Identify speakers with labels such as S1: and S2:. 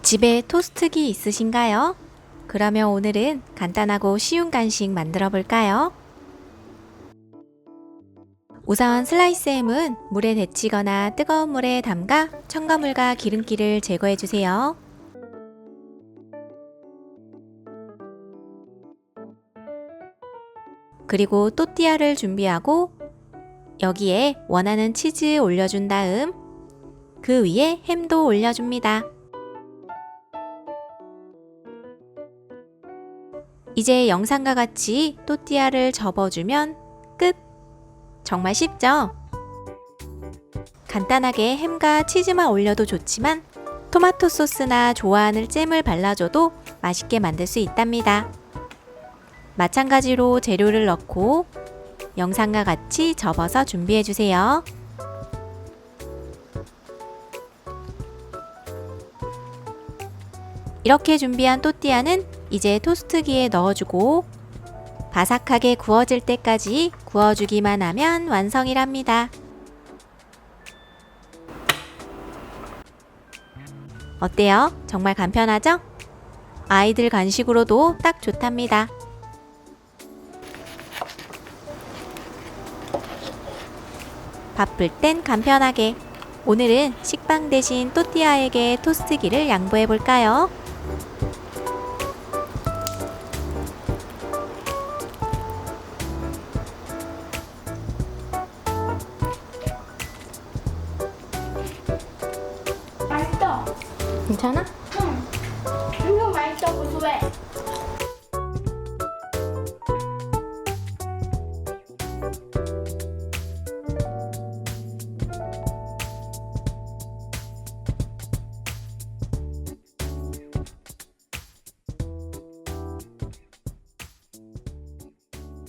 S1: 집에 토스트기 있으신가요? 그러면 오늘은 간단하고 쉬운 간식 만들어 볼까요? 우선 슬라이스 햄은 물에 데치거나 뜨거운 물에 담가 첨가물과 기름기를 제거해 주세요. 그리고 또띠아를 준비하고 여기에 원하는 치즈 올려준 다음 그 위에 햄도 올려줍니다. 이제 영상과 같이 또띠아를 접어주면 끝! 정말 쉽죠? 간단하게 햄과 치즈만 올려도 좋지만 토마토 소스나 좋아하는 잼을 발라줘도 맛있게 만들 수 있답니다. 마찬가지로 재료를 넣고 영상과 같이 접어서 준비해주세요. 이렇게 준비한 또띠아는 이제 토스트기에 넣어주고 바삭하게 구워질 때까지 구워주기만 하면 완성이랍니다. 어때요? 정말 간편하죠? 아이들 간식으로도 딱 좋답니다. 바쁠 땐 간편하게. 오늘은 식빵 대신 또띠아에게 토스트기를 양보해 볼까요?
S2: 맛있어.
S1: 괜찮아?
S2: 응. 이거 맛있어, 고소해.